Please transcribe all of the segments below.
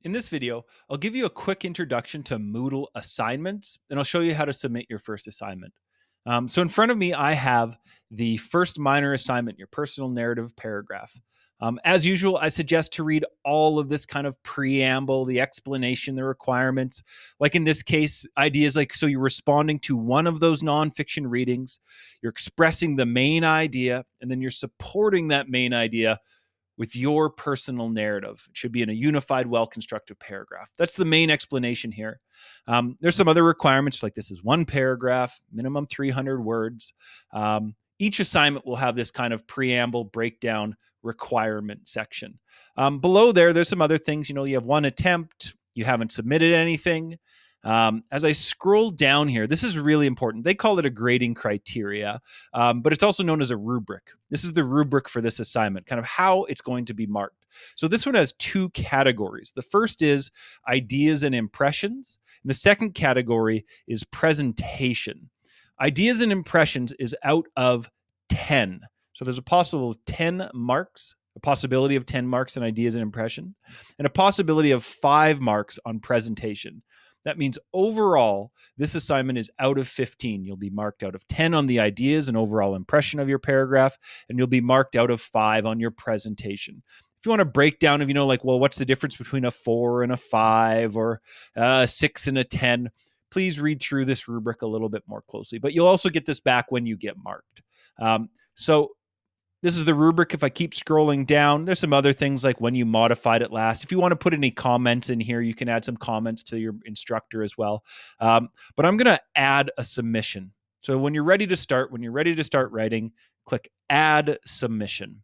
In this video, I'll give you a quick introduction to Moodle assignments, and I'll show you how to submit your first assignment. So in front of me, I have the first minor assignment, your personal narrative paragraph. As usual, I suggest to read all of this kind of preamble, the explanation, the requirements. Like in this case, ideas like, so you're responding to one of those nonfiction readings, you're expressing the main idea, and then you're supporting that main idea with your personal narrative. It should be in a unified, well-constructed paragraph. That's the main explanation here. There's some other requirements, like this is one paragraph, minimum 300 words. Each assignment will have this kind of preamble breakdown requirement section. Below there's some other things. You have one attempt, you haven't submitted anything. As I scroll down here, this is really important. They call it a grading criteria, but it's also known as a rubric. This is the rubric for this assignment, kind of how it's going to be marked. So this one has two categories. The first is ideas and impressions, and the second category is presentation. Ideas and impressions is out of 10. So there's a possible 10 marks, a possibility of 10 marks on ideas and impression, and a possibility of 5 marks on presentation. That means overall, this assignment is out of 15. You'll be marked out of 10 on the ideas and overall impression of your paragraph, and you'll be marked out of 5 on your presentation. If you want to break down of, what's the difference between a 4 and a 5 or a 6 and a 10, please read through this rubric a little bit more closely. But you'll also get this back when you get marked. So this is the rubric. If I keep scrolling down, there's some other things like when you modified it last. If you want to put any comments in here, you can add some comments to your instructor as well. But I'm going to add a submission. So when you're ready to start writing, click Add Submission.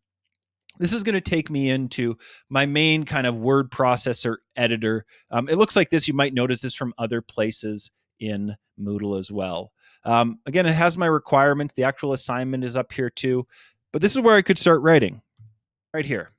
This is going to take me into my main kind of word processor editor. It looks like this. You might notice this from other places in Moodle as well. Again, it has my requirements. The actual assignment is up here too. But this is where I could start writing, right here.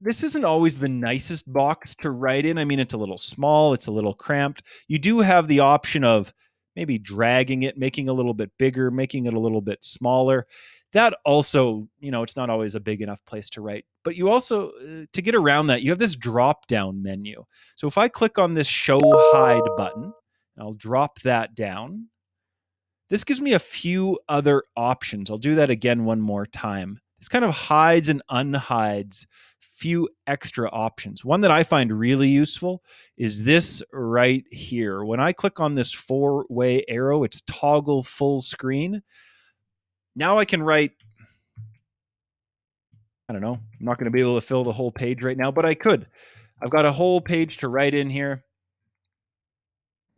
This isn't always the nicest box to write in. I mean, it's a little small, it's a little cramped. You do have the option of maybe dragging it, making it a little bit bigger, making it a little bit smaller. That also, it's not always a big enough place to write. But you also, to get around that, you have this drop-down menu. So if I click on this Show Hide button, I'll drop that down. This gives me a few other options. I'll do that again one more time. This kind of hides and unhides few extra options. One that I find really useful is this right here. When I click on this 4-way arrow, it's toggle full screen. Now I can write, I don't know, I'm not going to be able to fill the whole page right now, but I could. I've got a whole page to write in here.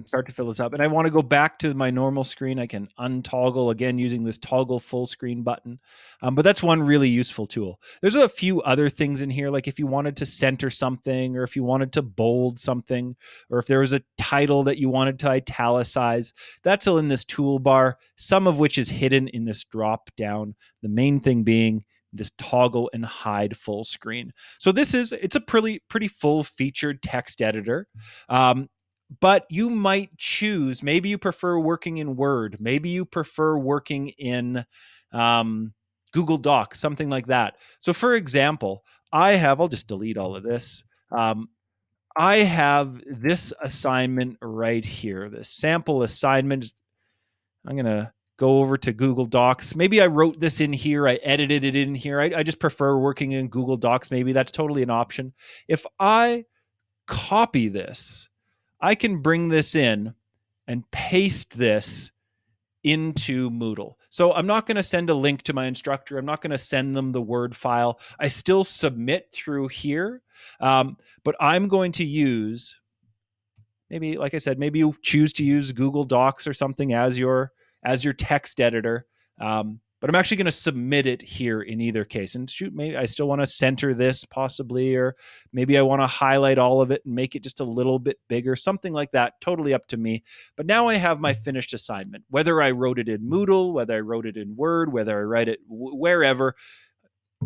Start to fill this up. And I want to go back to my normal screen. I can untoggle again using this toggle full screen button. But that's one really useful tool. There's a few other things in here, like if you wanted to center something, or if you wanted to bold something, or if there was a title that you wanted to italicize, that's all in this toolbar, some of which is hidden in this drop down. The main thing being this toggle and hide full screen. So it's a pretty full featured text editor. But you might choose, maybe you prefer working in Word, maybe you prefer working in Google Docs, something like that. So for example, I'll just delete all of this. I have this assignment right here, this sample assignment. I'm going to go over to Google Docs. Maybe I wrote this in here. I edited it in here. I just prefer working in Google Docs. Maybe that's totally an option. If I copy this, I can bring this in and paste this into Moodle. So I'm not going to send a link to my instructor. I'm not going to send them the Word file. I still submit through here, but I'm going to use, maybe, like I said, maybe you choose to use Google Docs or something as your text editor. But I'm actually going to submit it here in either case. And shoot, maybe I still want to center this possibly, or maybe I want to highlight all of it and make it just a little bit bigger, something like that. Totally up to me. But now I have my finished assignment. Whether I wrote it in Moodle, whether I wrote it in Word, whether I write it wherever,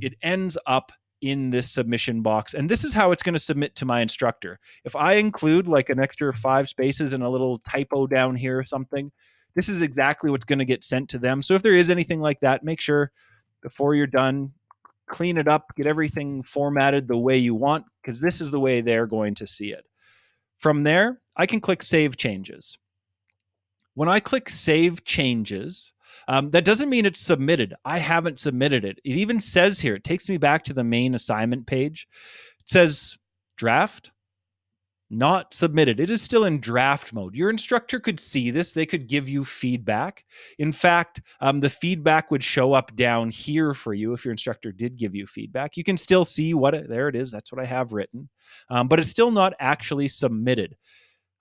it ends up in this submission box. And this is how it's going to submit to my instructor. If I include like an extra 5 spaces and a little typo down here or something, this is exactly what's going to get sent to them. So if there is anything like that, make sure before you're done, clean it up, get everything formatted the way you want, because this is the way they're going to see it. From there, I can click Save Changes. When I click Save Changes, that doesn't mean it's submitted. I haven't submitted it. It even says here, it takes me back to the main assignment page. It says draft, not submitted. It is still in draft mode. Your instructor could see this. They could give you feedback. In fact, the feedback would show up down here for you if your instructor did give you feedback. You can still see there it is. That's what I have written. But it's still not actually submitted.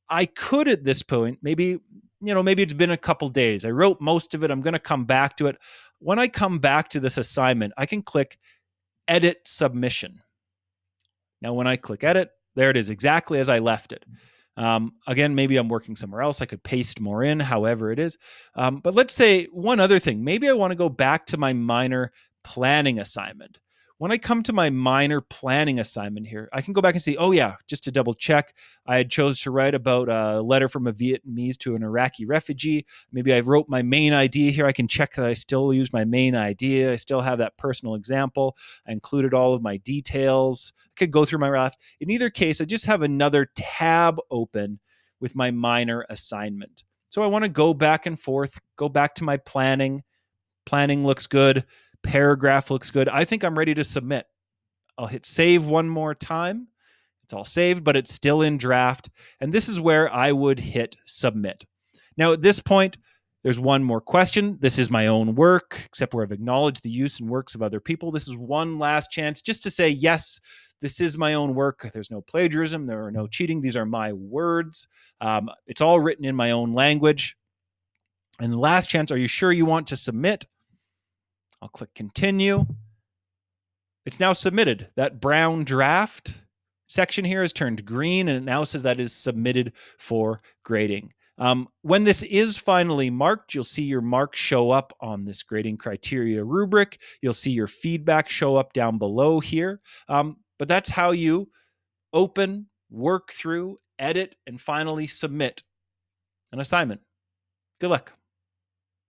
I could at this point, maybe it's been a couple days. I wrote most of it. I'm going to come back to it. When I come back to this assignment, I can click Edit Submission. Now, when I click Edit, there it is, exactly as I left it. Again, maybe I'm working somewhere else. I could paste more in, however it is. But let's say one other thing. Maybe I want to go back to my minor planning assignment. When I come to my minor planning assignment here, I can go back and see, oh yeah, just to double check, I had chose to write about a letter from a Vietnamese to an Iraqi refugee. Maybe I wrote my main idea here. I can check that I still use my main idea. I still have that personal example. I included all of my details. I could go through my raft. In either case, I just have another tab open with my minor assignment. So I want to go back and forth, go back to my planning. Planning looks good. Paragraph looks good. I think I'm ready to submit. I'll hit save one more time. It's all saved, but it's still in draft. And this is where I would hit submit. Now, at this point, there's one more question. This is my own work, except where I've acknowledged the use and works of other people. This is one last chance just to say, yes, this is my own work. There's no plagiarism. There are no cheating. These are my words. It's all written in my own language. And the last chance, are you sure you want to submit? I'll click continue. It's now submitted. That brown draft section here is turned green, and it now says that is submitted for grading. When this is finally marked, you'll see your marks show up on this grading criteria rubric. You'll see your feedback show up down below here. But that's how you open, work through, edit, and finally submit an assignment. Good luck.